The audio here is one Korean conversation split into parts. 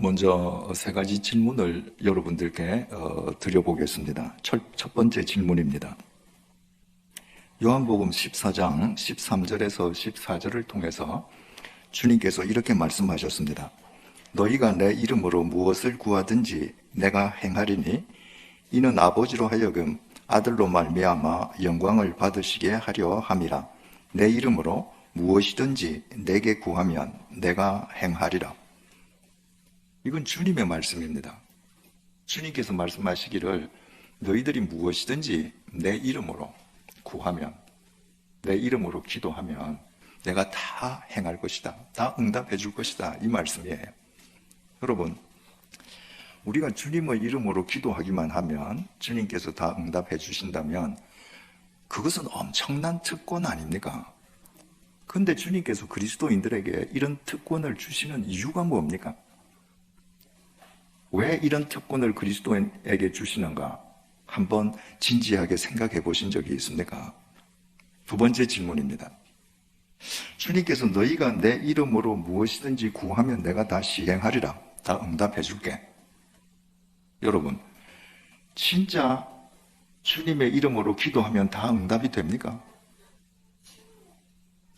먼저 세 가지 질문을 여러분들께 드려보겠습니다. 첫 번째 질문입니다. 요한복음 14장 13절에서 14절을 통해서 주님께서 이렇게 말씀하셨습니다. 너희가 내 이름으로 무엇을 구하든지 내가 행하리니 이는 아버지로 하여금 아들로 말미암아 영광을 받으시게 하려 함이라. 내 이름으로 무엇이든지 내게 구하면 내가 행하리라. 이건 주님의 말씀입니다. 주님께서 말씀하시기를 너희들이 무엇이든지 내 이름으로 구하면, 내 이름으로 기도하면 내가 다 행할 것이다. 다 응답해 줄 것이다. 이 말씀이에요. 여러분, 우리가 주님의 이름으로 기도하기만 하면 주님께서 다 응답해 주신다면 그것은 엄청난 특권 아닙니까? 그런데 주님께서 그리스도인들에게 이런 특권을 주시는 이유가 뭡니까? 왜 이런 특권을 그리스도인에게 주시는가? 한번 진지하게 생각해 보신 적이 있습니까? 두 번째 질문입니다. 주님께서 너희가 내 이름으로 무엇이든지 구하면 내가 다 시행하리라. 다 응답해 줄게. 여러분, 진짜 주님의 이름으로 기도하면 다 응답이 됩니까?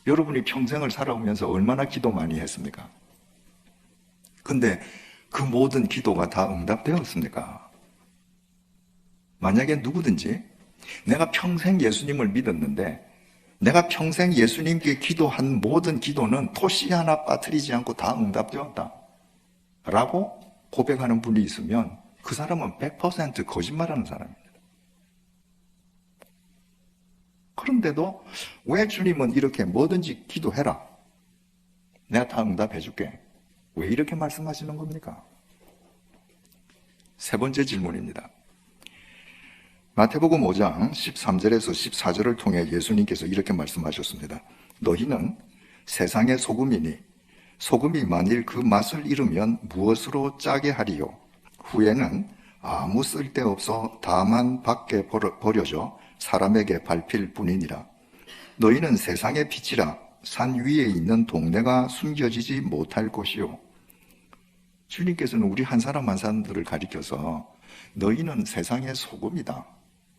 여러분이 평생을 살아오면서 얼마나 기도 많이 했습니까? 근데 그 모든 기도가 다 응답되었습니까? 만약에 누구든지 내가 평생 예수님을 믿었는데 내가 평생 예수님께 기도한 모든 기도는 토시 하나 빠뜨리지 않고 다 응답되었다 라고 고백하는 분이 있으면 그 사람은 100% 거짓말하는 사람입니다. 그런데도 왜 주님은 이렇게 뭐든지 기도해라, 내가 다 응답해 줄게, 왜 이렇게 말씀하시는 겁니까? 세 번째 질문입니다. 마태복음 5장 13절에서 14절을 통해 예수님께서 이렇게 말씀하셨습니다. 너희는 세상의 소금이니 소금이 만일 그 맛을 잃으면 무엇으로 짜게 하리요? 후에는 아무 쓸데없어 다만 밖에 버려져 사람에게 밟힐 뿐이니라. 너희는 세상의 빛이라. 산 위에 있는 동네가 숨겨지지 못할 것이요. 주님께서는 우리 한 사람 한 사람들을 가리켜서 너희는 세상의 소금이다,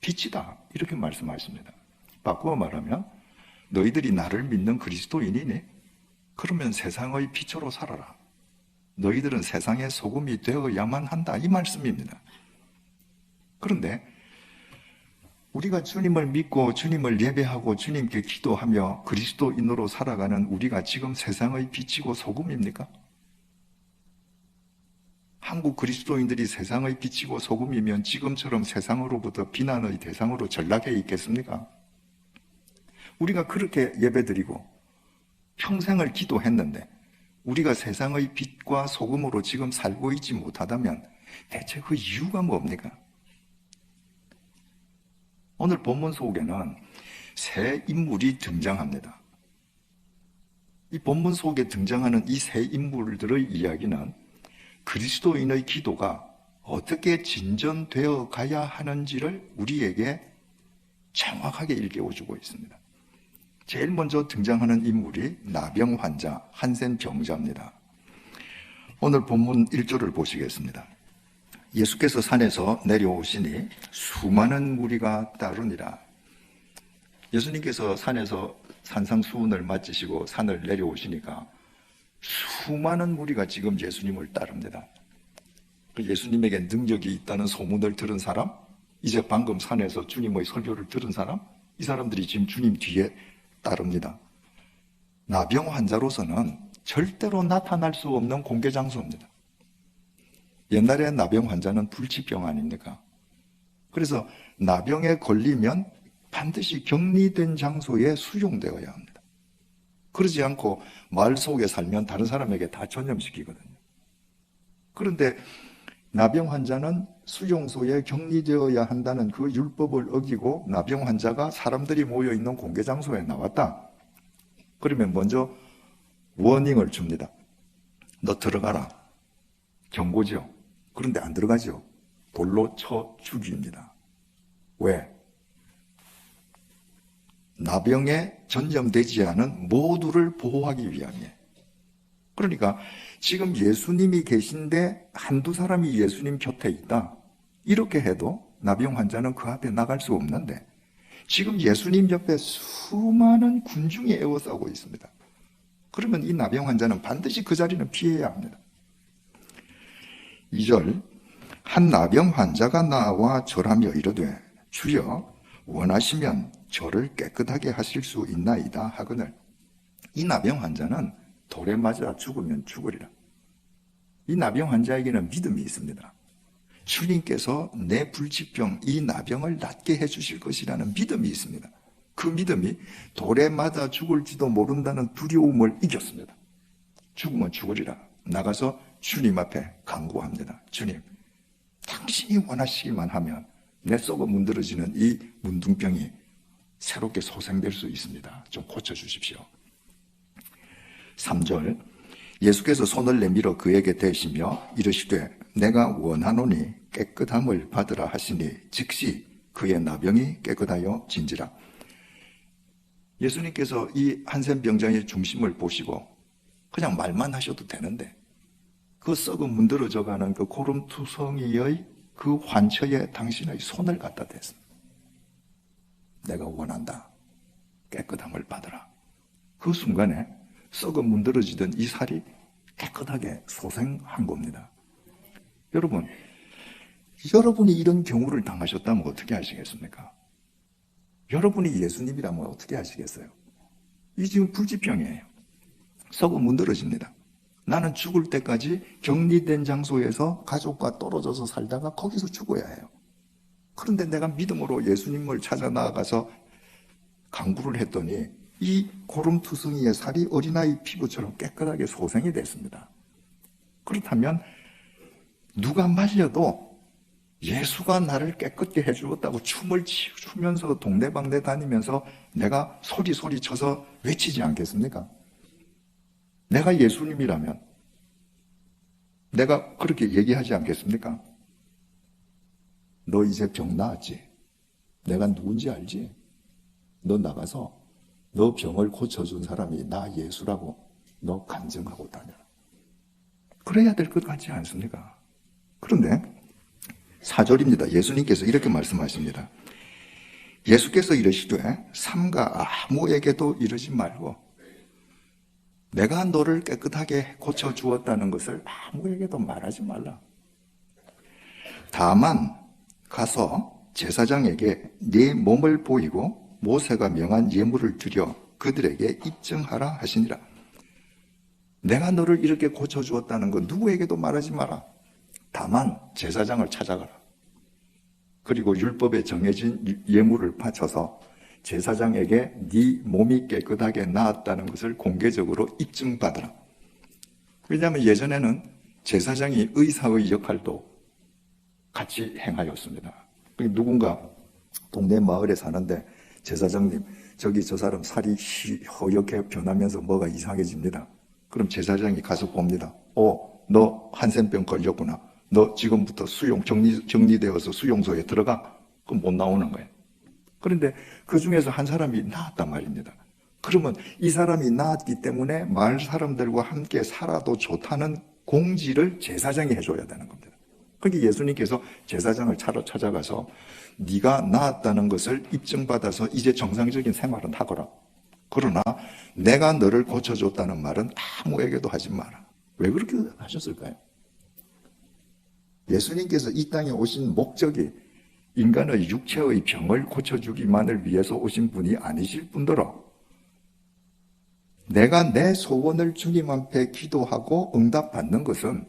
빛이다, 이렇게 말씀하십니다. 바꾸어 말하면 너희들이 나를 믿는 그리스도인이니? 그러면 세상의 빛으로 살아라. 너희들은 세상의 소금이 되어야만 한다, 이 말씀입니다. 그런데 우리가 주님을 믿고 주님을 예배하고 주님께 기도하며 그리스도인으로 살아가는 우리가 지금 세상의 빛이고 소금입니까? 한국 그리스도인들이 세상의 빛이고 소금이면 지금처럼 세상으로부터 비난의 대상으로 전락해 있겠습니까? 우리가 그렇게 예배드리고 평생을 기도했는데 우리가 세상의 빛과 소금으로 지금 살고 있지 못하다면 대체 그 이유가 뭡니까? 오늘 본문 속에는 세 인물이 등장합니다. 이 본문 속에 등장하는 이 세 인물들의 이야기는 그리스도인의 기도가 어떻게 진전되어 가야 하는지를 우리에게 정확하게 일깨워주고 있습니다. 제일 먼저 등장하는 인물이 나병 환자, 한센 병자입니다. 오늘 본문 1절을 보시겠습니다. 예수께서 산에서 내려오시니 수많은 무리가 따르니라. 예수님께서 산에서 산상수훈을 마치시고 산을 내려오시니까 수많은 무리가 지금 예수님을 따릅니다. 예수님에게 능력이 있다는 소문을 들은 사람, 이제 방금 산에서 주님의 설교를 들은 사람, 이 사람들이 지금 주님 뒤에 따릅니다. 나병 환자로서는 절대로 나타날 수 없는 공개 장소입니다. 옛날에 나병 환자는 불치병 아닙니까? 그래서 나병에 걸리면 반드시 격리된 장소에 수용되어야 합니다. 그러지 않고 마을 속에 살면 다른 사람에게 다 전염시키거든요. 그런데 나병 환자는 수용소에 격리되어야 한다는 그 율법을 어기고 나병 환자가 사람들이 모여있는 공개 장소에 나왔다. 그러면 먼저 워닝을 줍니다. 너 들어가라. 경고죠. 그런데 안 들어가죠. 돌로 쳐 죽입니다. 왜? 나병에 전염되지 않은 모두를 보호하기 위함이에요. 그러니까 지금 예수님이 계신데 한두 사람이 예수님 곁에 있다. 이렇게 해도 나병 환자는 그 앞에 나갈 수 없는데 지금 예수님 옆에 수많은 군중이 에워싸고 있습니다. 그러면 이 나병 환자는 반드시 그 자리는 피해야 합니다. 2절, 한 나병 환자가 나와 절하며 이르되 주여 원하시면 저를 깨끗하게 하실 수 있나이다 하거늘. 이 나병 환자는 돌에 맞아 죽으면 죽으리라. 이 나병 환자에게는 믿음이 있습니다. 주님께서 내 불치병, 이 나병을 낫게 해주실 것이라는 믿음이 있습니다. 그 믿음이 돌에 맞아 죽을지도 모른다는 두려움을 이겼습니다. 죽으면 죽으리라. 나가서 주님 앞에 간구합니다. 주님, 당신이 원하시기만 하면 내 썩어 문드러지는 이 문둥병이 새롭게 소생될 수 있습니다. 좀 고쳐주십시오. 3절, 예수께서 손을 내밀어 그에게 대시며 이르시되 내가 원하노니 깨끗함을 받으라 하시니 즉시 그의 나병이 깨끗하여 진지라. 예수님께서 이 한센병자의 중심을 보시고 그냥 말만 하셔도 되는데 그 썩어 문드러져가는 그 고름투성이의 그 환처에 당신의 손을 갖다 댔습니다. 내가 원한다. 깨끗함을 받으라. 그 순간에 썩어 문드러지던 이 살이 깨끗하게 소생한 겁니다. 여러분, 여러분이 이런 경우를 당하셨다면 어떻게 하시겠습니까? 여러분이 예수님이라면 어떻게 하시겠어요? 이 지금 불치병이에요. 썩어 문드러집니다. 나는 죽을 때까지 격리된 장소에서 가족과 떨어져서 살다가 거기서 죽어야 해요. 그런데 내가 믿음으로 예수님을 찾아 나아가서 간구를 했더니 이 고름투성이의 살이 어린아이 피부처럼 깨끗하게 소생이 됐습니다. 그렇다면 누가 말려도 예수가 나를 깨끗게 해주었다고 춤을 추면서 동네방네 다니면서 내가 소리 쳐서 외치지 않겠습니까? 내가 예수님이라면 내가 그렇게 얘기하지 않겠습니까? 너 이제 병 나았지? 내가 누군지 알지? 너 나가서 너 병을 고쳐준 사람이 나 예수라고 너 간증하고 다녀라. 그래야 될 것 같지 않습니까? 그런데 4절입니다. 예수님께서 이렇게 말씀하십니다. 예수께서 이르시되 삼가 아무에게도 이르지 말고 내가 너를 깨끗하게 고쳐주었다는 것을 아무에게도 말하지 말라. 다만 가서 제사장에게 네 몸을 보이고 모세가 명한 예물을 드려 그들에게 입증하라 하시니라. 내가 너를 이렇게 고쳐주었다는 것 누구에게도 말하지 마라. 다만 제사장을 찾아가라. 그리고 율법에 정해진 예물을 바쳐서 제사장에게 네 몸이 깨끗하게 나았다는 것을 공개적으로 입증받으라. 왜냐하면 예전에는 제사장이 의사의 역할도 같이 행하였습니다. 누군가 동네 마을에 사는데 제사장님, 저기 저 사람 살이 허옇게 변하면서 뭐가 이상해집니다. 그럼 제사장이 가서 봅니다. 너 한센병 걸렸구나. 너 지금부터 정리되어서 수용소에 들어가. 그럼 못 나오는 거예요. 그런데 그 중에서 한 사람이 나았단 말입니다. 그러면 이 사람이 나았기 때문에 마을 사람들과 함께 살아도 좋다는 공지를 제사장이 해줘야 되는 겁니다. 그러니까 예수님께서 제사장을 찾아가서 네가 나았다는 것을 입증받아서 이제 정상적인 생활은 하거라. 그러나 내가 너를 고쳐줬다는 말은 아무에게도 하지 마라. 왜 그렇게 하셨을까요? 예수님께서 이 땅에 오신 목적이 인간의 육체의 병을 고쳐주기만을 위해서 오신 분이 아니실 뿐더러 내가 내 소원을 주님 앞에 기도하고 응답받는 것은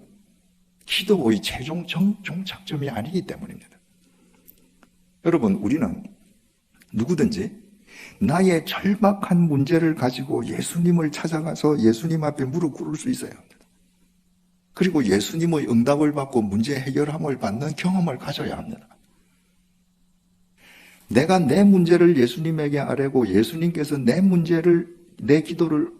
기도의 최종 종착점이 아니기 때문입니다. 여러분, 우리는 누구든지 나의 절박한 문제를 가지고 예수님을 찾아가서 예수님 앞에 무릎 꿇을 수 있어야 합니다. 그리고 예수님의 응답을 받고 문제 해결함을 받는 경험을 가져야 합니다. 내가 내 문제를 예수님에게 아뢰고 예수님께서 내 기도를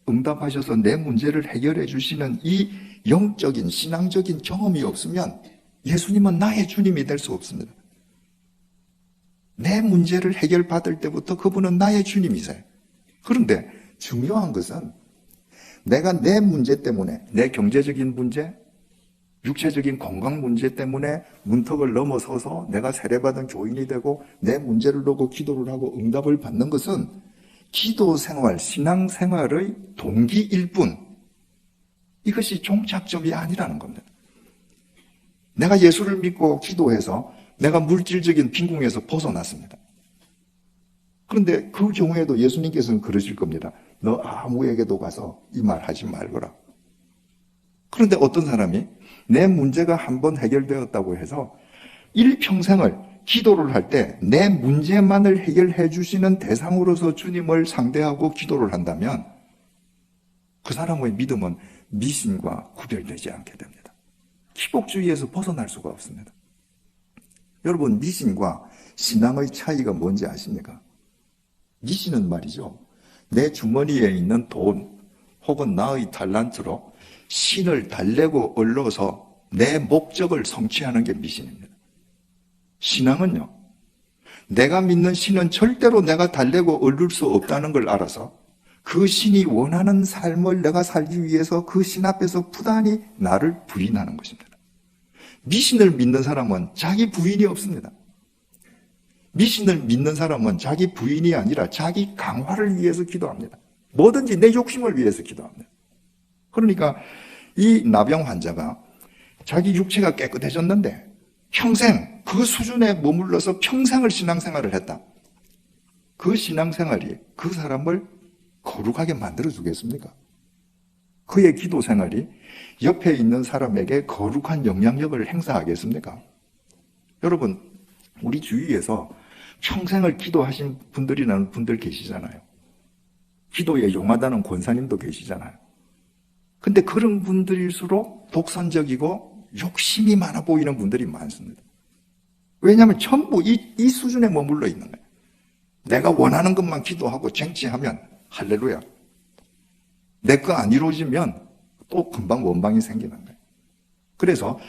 응답하셔서 내 문제를 해결해 주시는 이 영적인 신앙적인 경험이 없으면 예수님은 나의 주님이 될 수 없습니다. 내 문제를 해결받을 때부터 그분은 나의 주님이세요. 그런데 중요한 것은 내가 내 문제 때문에, 내 경제적인 문제, 육체적인 건강 문제 때문에 문턱을 넘어서서 내가 세례받은 교인이 되고 내 문제를 놓고 기도를 하고 응답을 받는 것은 기도 생활, 신앙 생활의 동기일 뿐, 이것이 종착점이 아니라는 겁니다. 내가 예수를 믿고 기도해서 내가 물질적인 빈궁에서 벗어났습니다. 그런데 그 경우에도 예수님께서는 그러실 겁니다. 너 아무에게도 가서 이 말 하지 말거라. 그런데 어떤 사람이 내 문제가 한번 해결되었다고 해서 일평생을 기도를 할 때 내 문제만을 해결해 주시는 대상으로서 주님을 상대하고 기도를 한다면 그 사람의 믿음은 미신과 구별되지 않게 됩니다. 기복주의에서 벗어날 수가 없습니다. 여러분, 미신과 신앙의 차이가 뭔지 아십니까? 미신은 말이죠, 내 주머니에 있는 돈 혹은 나의 달란트로 신을 달래고 얻어서 내 목적을 성취하는 게 미신입니다. 신앙은요, 내가 믿는 신은 절대로 내가 달래고 얻을 수 없다는 걸 알아서 그 신이 원하는 삶을 내가 살기 위해서 그 신 앞에서 부단히 나를 부인하는 것입니다. 미신을 믿는 사람은 자기 부인이 없습니다. 미신을 믿는 사람은 자기 부인이 아니라 자기 강화를 위해서 기도합니다. 뭐든지 내 욕심을 위해서 기도합니다. 그러니까 이 나병 환자가 자기 육체가 깨끗해졌는데 평생 그 수준에 머물러서 평생을 신앙생활을 했다. 그 신앙생활이 그 사람을 거룩하게 만들어주겠습니까? 그의 기도 생활이 옆에 있는 사람에게 거룩한 영향력을 행사하겠습니까? 여러분, 우리 주위에서 평생을 기도하신 분들이라는 분들 계시잖아요. 기도에 용하다는 권사님도 계시잖아요. 근데 그런 분들일수록 독선적이고 욕심이 많아 보이는 분들이 많습니다. 왜냐하면 전부 이 수준에 머물러 있는 거예요. 내가 원하는 것만 기도하고 쟁취하면 할렐루야. 내 거 안 이루어지면 또 금방 원방이 생기는 거예요. 그래서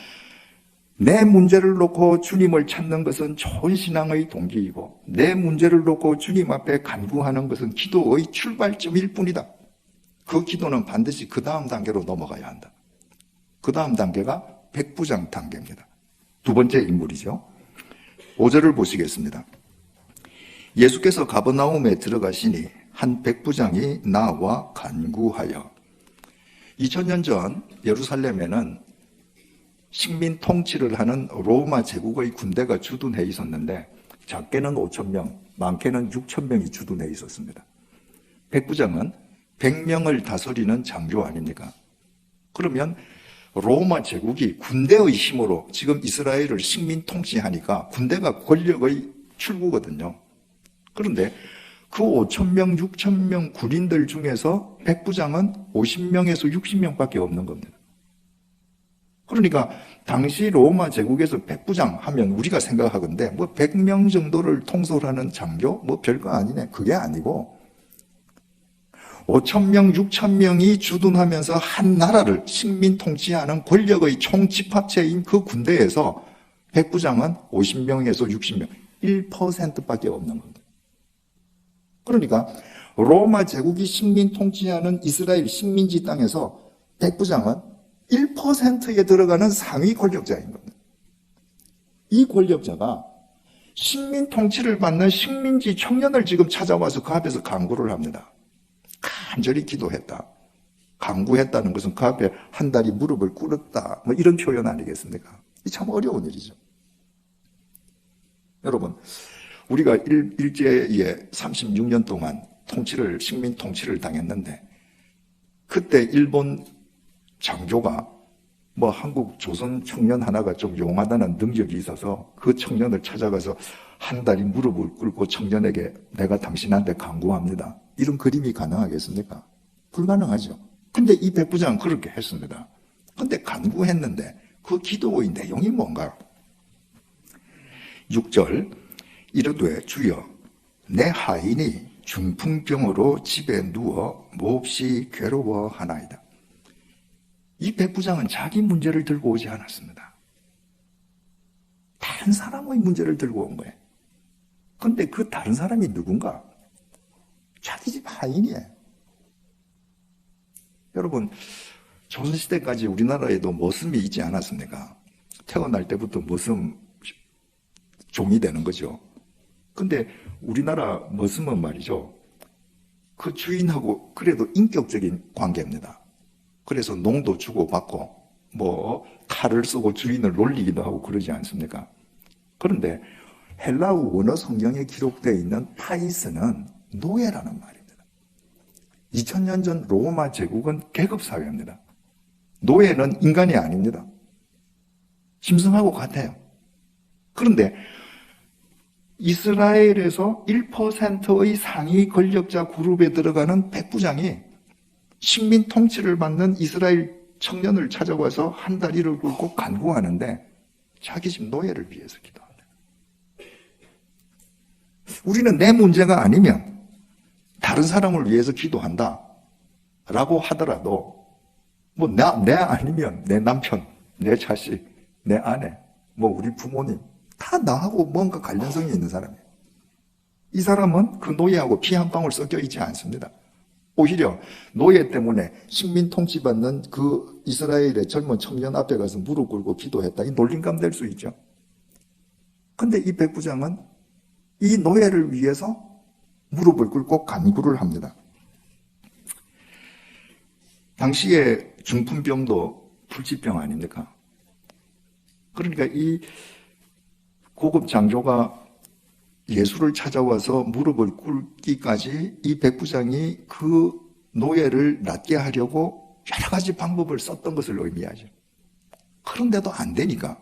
내 문제를 놓고 주님을 찾는 것은 좋은 신앙의 동기이고 내 문제를 놓고 주님 앞에 간구하는 것은 기도의 출발점일 뿐이다. 그 기도는 반드시 그 다음 단계로 넘어가야 한다. 그 다음 단계가 백부장 단계입니다. 두 번째 인물이죠. 5절을 보시겠습니다. 예수께서 가버나움에 들어가시니 한 백부장이 나와 간구하여. 2000년 전 예루살렘에는 식민 통치를 하는 로마 제국의 군대가 주둔해 있었는데 작게는 5,000명, 많게는 6,000명이 주둔해 있었습니다. 백부장은 100명을 다스리는 장교 아닙니까? 그러면 로마 제국이 군대의 힘으로 지금 이스라엘을 식민 통치하니까 군대가 권력의 출구거든요. 그런데 그 5,000명, 6,000명 군인들 중에서 백부장은 50명에서 60명밖에 없는 겁니다. 그러니까 당시 로마 제국에서 백부장 하면 우리가 생각하건대 뭐 100명 정도를 통솔하는 장교? 뭐 별거 아니네. 그게 아니고 5,000명, 6,000명이 주둔하면서 한 나라를 식민 통치하는 권력의 총집합체인 그 군대에서 백부장은 50명에서 60명, 1%밖에 없는 겁니다. 그러니까 로마 제국이 식민 통치하는 이스라엘 식민지 땅에서 백부장은 1%에 들어가는 상위 권력자인 겁니다. 이 권력자가 식민 통치를 받는 식민지 청년을 지금 찾아와서 그 앞에서 간구를 합니다. 간절히 기도했다. 간구했다는 것은 그 앞에 한 다리 무릎을 꿇었다. 뭐 이런 표현 아니겠습니까? 참 어려운 일이죠. 여러분, 우리가 일제에 36년 동안 식민 통치를 당했는데 그때 일본 장교가 뭐 한국 조선 청년 하나가 좀 용하다는 능력이 있어서 그 청년을 찾아가서 한 다리 무릎을 꿇고 청년에게 내가 당신한테 간구합니다. 이런 그림이 가능하겠습니까? 불가능하죠. 근데 이 백부장은 그렇게 했습니다. 근데 간구했는데 그 기도의 내용이 뭔가? 6절 이르되 주여 내 하인이 중풍병으로 집에 누워 몹시 괴로워하나이다. 이 백부장은 자기 문제를 들고 오지 않았습니다. 다른 사람의 문제를 들고 온 거예요. 그런데 그 다른 사람이 누군가? 자기 집 하인이에요. 여러분, 조선시대까지 우리나라에도 머슴이 있지 않았습니까? 태어날 때부터 머슴 종이 되는 거죠. 근데 우리나라 머슴은 말이죠, 그 주인하고 그래도 인격적인 관계입니다. 그래서 농도 주고받고 뭐 칼을 쓰고 주인을 놀리기도 하고 그러지 않습니까? 그런데 헬라어 원어 성경에 기록되어 있는 파이스는 노예라는 말입니다. 2000년 전 로마 제국은 계급사회입니다. 노예는 인간이 아닙니다. 짐승하고 같아요. 그런데 이스라엘에서 1%의 상위 권력자 그룹에 들어가는 백부장이 식민 통치를 받는 이스라엘 청년을 찾아와서 한 다리를 굴고 간구하는데 자기 집 노예를 위해서 기도합니다. 우리는 내 문제가 아니면 다른 사람을 위해서 기도한다 라고 하더라도 뭐 내 아니면 내 남편, 내 자식, 내 아내, 뭐 우리 부모님 다 나하고 뭔가 관련성이 있는 사람이에요. 이 사람은 그 노예하고 피 한 방울 섞여 있지 않습니다. 오히려 노예 때문에 식민 통치받는 그 이스라엘의 젊은 청년 앞에 가서 무릎 꿇고 기도했다. 이 놀림감 될 수 있죠. 근데 이 백부장은 이 노예를 위해서 무릎을 꿇고 간구를 합니다. 당시에 중풍병도 불치병 아닙니까? 그러니까 이 고급 장교가 예수를 찾아와서 무릎을 꿇기까지 이 백부장이 그 노예를 낫게 하려고 여러 가지 방법을 썼던 것을 의미하죠. 그런데도 안 되니까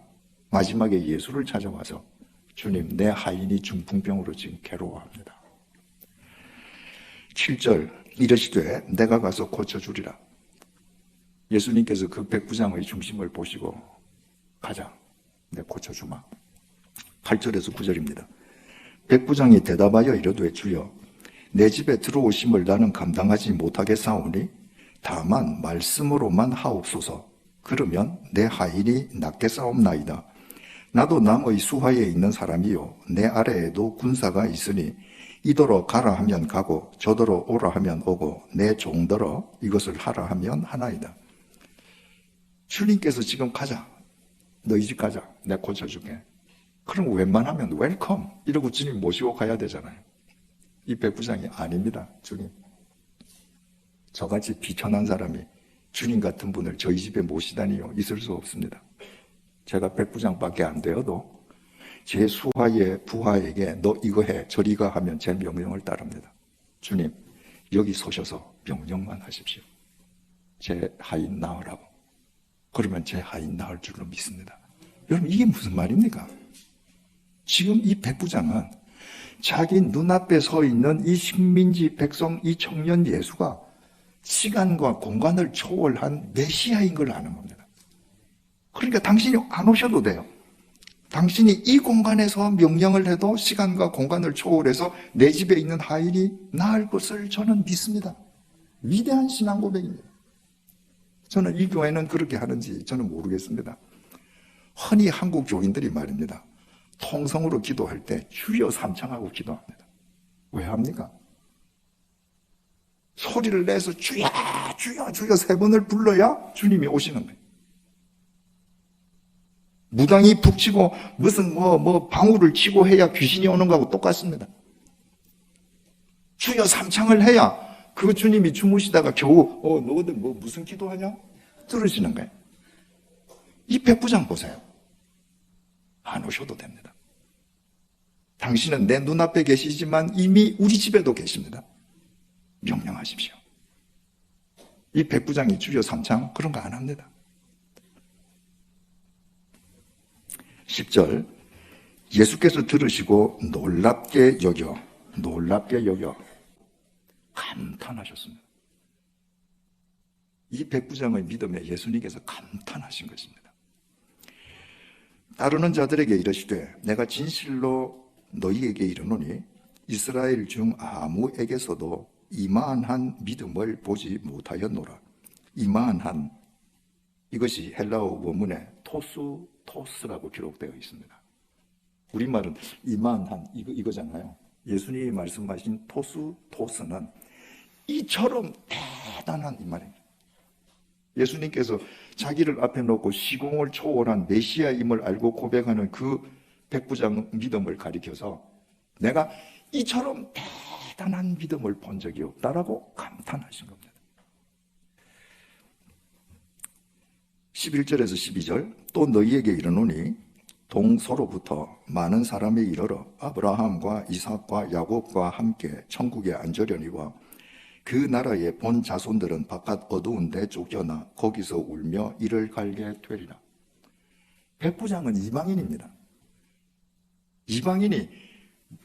마지막에 예수를 찾아와서 주님, 내 하인이 중풍병으로 지금 괴로워합니다. 7절 이르시되 내가 가서 고쳐주리라. 예수님께서 그 백부장의 중심을 보시고 가자, 내가 고쳐주마. 8절에서 9절입니다. 백부장이 대답하여 이르되 주여 내 집에 들어오심을 나는 감당하지 못하겠사오니 다만 말씀으로만 하옵소서. 그러면 내 하인이 낫겠사옵나이다. 나도 남의 수하에 있는 사람이요 내 아래에도 군사가 있으니 이더러 가라 하면 가고 저더러 오라 하면 오고 내 종더러 이것을 하라 하면 하나이다. 주님께서 지금 가자, 너희 집 가자, 내가 고쳐줄게. 그럼 웬만하면 웰컴 이러고 주님 모시고 가야 되잖아요. 이 백부장이 아닙니다. 주님, 저같이 비천한 사람이 주님 같은 분을 저희 집에 모시다니요, 있을 수 없습니다. 제가 백부장밖에 안 되어도 제 수하의 부하에게 너 이거 해 저리 가 하면 제 명령을 따릅니다. 주님, 여기 서셔서 명령만 하십시오. 제 하인 낳으라고. 그러면 제 하인 낳을 줄로 믿습니다. 여러분, 이게 무슨 말입니까? 지금 이 백부장은 자기 눈앞에 서 있는 이 식민지 백성, 이 청년 예수가 시간과 공간을 초월한 메시아인 걸 아는 겁니다. 그러니까 당신이 안 오셔도 돼요. 당신이 이 공간에서 명령을 해도 시간과 공간을 초월해서 내 집에 있는 하인이 나을 것을 저는 믿습니다. 위대한 신앙 고백입니다. 저는 이 교회는 그렇게 하는지 저는 모르겠습니다. 흔히 한국 교인들이 말입니다. 통성으로 기도할 때 주여 삼창하고 기도합니다. 왜 합니까? 소리를 내서 주여 주여 주여 3번을 불러야 주님이 오시는 거예요. 무당이 푹 치고 무슨 방울을 치고 해야 귀신이 오는 거하고 똑같습니다. 주여 삼창을 해야 그 주님이 주무시다가 겨우 너희들 무슨 기도하냐? 들으시는 거예요. 이 백부장 보세요. 안 오셔도 됩니다. 당신은 내 눈앞에 계시지만 이미 우리 집에도 계십니다. 명령하십시오. 이 백부장이 주여 삼창 그런 거 안 합니다. 10절 예수께서 들으시고 놀랍게 여겨 감탄하셨습니다. 이 백부장의 믿음에 예수님께서 감탄하신 것입니다. 따르는 자들에게 이르시되 내가 진실로 너희에게 이르노니 이스라엘 중 아무에게서도 이만한 믿음을 보지 못하였노라. 이만한, 이것이 헬라어 원문에 토스라고 기록되어 있습니다. 우리말은 이만한 이거잖아요. 예수님이 말씀하신 토스는 이처럼 대단한 이 말입니다. 예수님께서 자기를 앞에 놓고 시공을 초월한 메시아임을 알고 고백하는 그 백부장 믿음을 가리켜서 내가 이처럼 대단한 믿음을 본 적이 없다라고 감탄하신 겁니다. 11절에서 12절 또 너희에게 이르노니 동서로부터 많은 사람이 이르러 아브라함과 이삭과 야곱과 함께 천국에 앉으려니와 그 나라의 본 자손들은 바깥 어두운 데 쫓겨나 거기서 울며 이를 갈게 되리라. 백부장은 이방인입니다. 이방인이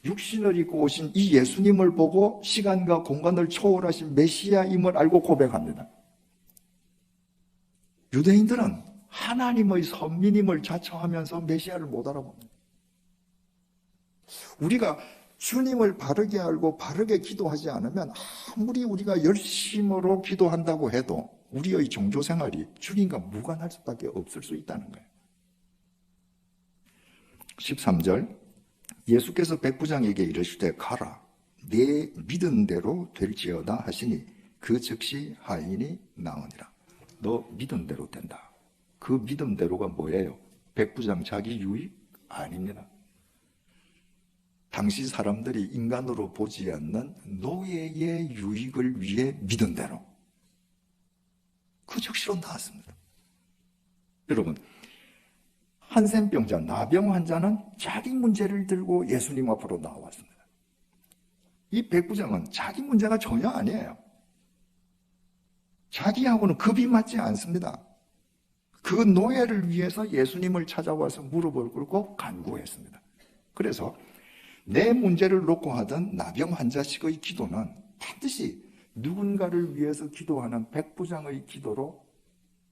육신을 입고 오신 이 예수님을 보고 시간과 공간을 초월하신 메시아임을 알고 고백합니다. 유대인들은 하나님의 선민임을 자처하면서 메시아를 못 알아봅니다. 우리가 주님을 바르게 알고 바르게 기도하지 않으면 아무리 우리가 열심으로 기도한다고 해도 우리의 종교 생활이 주님과 무관할 수밖에 없을 수 있다는 거예요. 13절 예수께서 백부장에게 이르시되 가라 네 믿은 대로 될지어다 하시니 그 즉시 하인이 나으니라. 너 믿은 대로 된다. 그 믿음대로가 뭐예요? 백부장 자기 유익? 아닙니다. 당시 사람들이 인간으로 보지 않는 노예의 유익을 위해 믿은 대로 그 즉시로 나왔습니다. 여러분, 한센병자, 나병 환자는 자기 문제를 들고 예수님 앞으로 나왔습니다. 이 백부장은 자기 문제가 전혀 아니에요. 자기하고는 급이 맞지 않습니다. 그 노예를 위해서 예수님을 찾아와서 무릎을 꿇고 간구했습니다. 그래서 내 문제를 놓고 하던 나병 환자식의 기도는 반드시 누군가를 위해서 기도하는 백부장의 기도로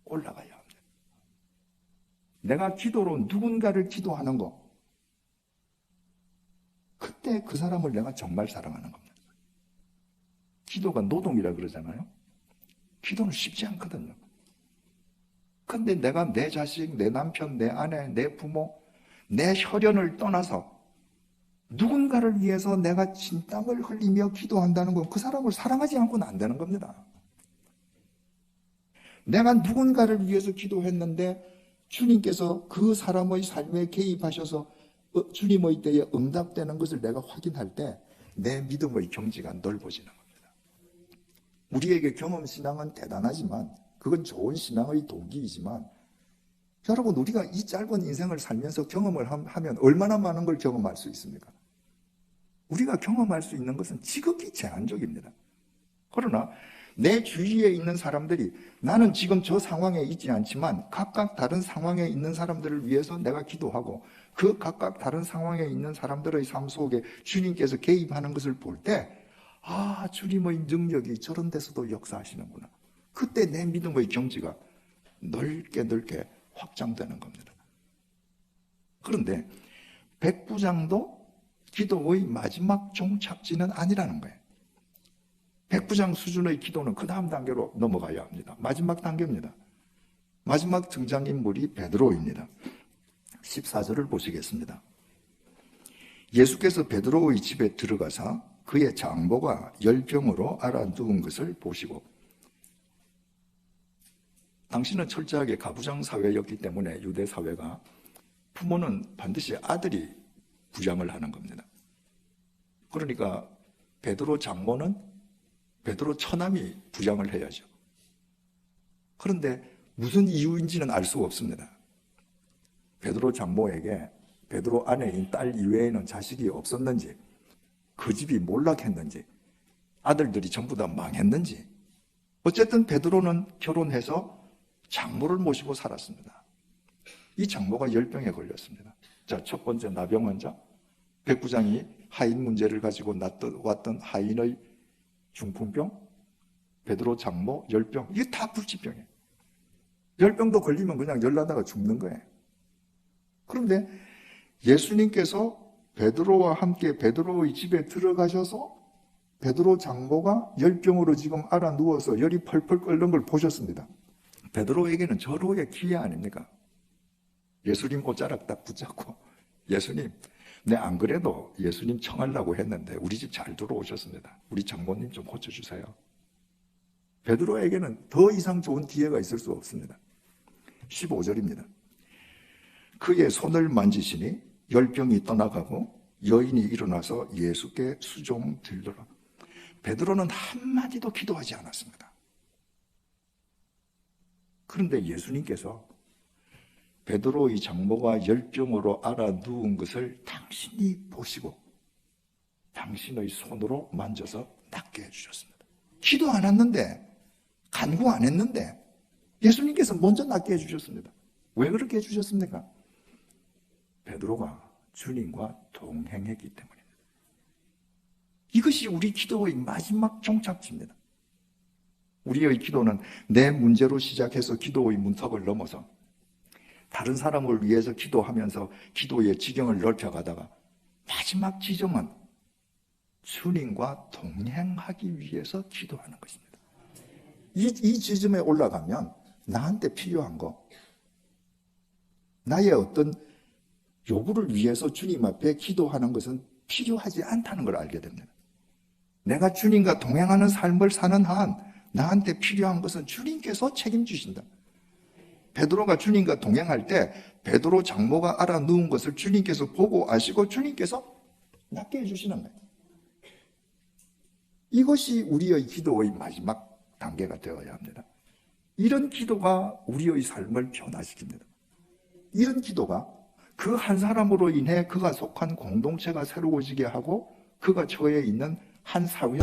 올라가야 합니다. 내가 기도로 누군가를 기도하는 거, 그때 그 사람을 내가 정말 사랑하는 겁니다. 기도가 노동이라 그러잖아요. 기도는 쉽지 않거든요. 근데 내가 내 자식, 내 남편, 내 아내, 내 부모, 내 혈연을 떠나서 누군가를 위해서 내가 진땀을 흘리며 기도한다는 건 그 사람을 사랑하지 않고는 안 되는 겁니다. 내가 누군가를 위해서 기도했는데 주님께서 그 사람의 삶에 개입하셔서 주님의 때에 응답되는 것을 내가 확인할 때 내 믿음의 경지가 넓어지는 겁니다. 우리에게 경험신앙은 대단하지만 그건 좋은 신앙의 동기이지만 여러분, 우리가 이 짧은 인생을 살면서 경험을 하면 얼마나 많은 걸 경험할 수 있습니까? 우리가 경험할 수 있는 것은 지극히 제한적입니다. 그러나 내 주위에 있는 사람들이 나는 지금 저 상황에 있지 않지만 각각 다른 상황에 있는 사람들을 위해서 내가 기도하고 그 각각 다른 상황에 있는 사람들의 삶 속에 주님께서 개입하는 것을 볼 때 아, 주님의 능력이 저런 데서도 역사하시는구나. 그때 내 믿음의 경지가 넓게 확장되는 겁니다. 그런데 백부장도 기도의 마지막 종착지는 아니라는 거예요. 백부장 수준의 기도는 그 다음 단계로 넘어가야 합니다. 마지막 단계입니다. 마지막 등장인물이 베드로입니다. 14절을 보시겠습니다. 예수께서 베드로의 집에 들어가사 그의 장모가 열병으로 앓아누운 것을 보시고, 당시는 철저하게 가부장 사회였기 때문에 유대 사회가 부모는 반드시 아들이 부양을 하는 겁니다. 그러니까 베드로 장모는 베드로 처남이 부양을 해야죠. 그런데 무슨 이유인지는 알 수 없습니다. 베드로 장모에게 베드로 아내인 딸 이외에는 자식이 없었는지, 그 집이 몰락했는지, 아들들이 전부 다 망했는지, 어쨌든 베드로는 결혼해서 장모를 모시고 살았습니다. 이 장모가 열병에 걸렸습니다. 자, 첫 번째 나병 환자, 백부장이 하인 문제를 가지고 왔던 하인의 중풍병, 베드로 장모 열병, 이게 다 불치병이에요. 열병도 걸리면 그냥 열나다가 죽는 거예요. 그런데 예수님께서 베드로와 함께 베드로의 집에 들어가셔서 베드로 장모가 열병으로 지금 앓아 누워서 열이 펄펄 끓는 걸 보셨습니다. 베드로에게는 절호의 기회 아닙니까? 예수님 옷자락 딱 붙잡고, 예수님, 네, 안 그래도 예수님 청하려고 했는데 우리 집 잘 들어오셨습니다. 우리 장모님 좀 고쳐주세요. 베드로에게는 더 이상 좋은 기회가 있을 수 없습니다. 15절입니다. 그의 손을 만지시니 열병이 떠나가고 여인이 일어나서 예수께 수종들더라. 베드로는 한마디도 기도하지 않았습니다. 그런데 예수님께서 베드로의 장모가 열병으로 앓아 누운 것을 당신이 보시고 당신의 손으로 만져서 낫게 해주셨습니다. 기도 안 했는데, 간구 안 했는데 예수님께서 먼저 낫게 해주셨습니다. 왜 그렇게 해주셨습니까? 베드로가 주님과 동행했기 때문입니다. 이것이 우리 기도의 마지막 종착지입니다. 우리의 기도는 내 문제로 시작해서 기도의 문턱을 넘어서 다른 사람을 위해서 기도하면서 기도의 지경을 넓혀가다가 마지막 지점은 주님과 동행하기 위해서 기도하는 것입니다. 이 지점에 올라가면 나한테 필요한 거, 나의 어떤 요구를 위해서 주님 앞에 기도하는 것은 필요하지 않다는 걸 알게 됩니다. 내가 주님과 동행하는 삶을 사는 한 나한테 필요한 것은 주님께서 책임지신다. 베드로가 주님과 동행할 때 베드로 장모가 앓아 누운 것을 주님께서 보고 아시고 주님께서 낫게 해주시는 거예요. 이것이 우리의 기도의 마지막 단계가 되어야 합니다. 이런 기도가 우리의 삶을 변화시킵니다. 이런 기도가 그 한 사람으로 인해 그가 속한 공동체가 새로워지게 하고 그가 처해 있는 한 사회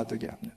정화되게 합니다.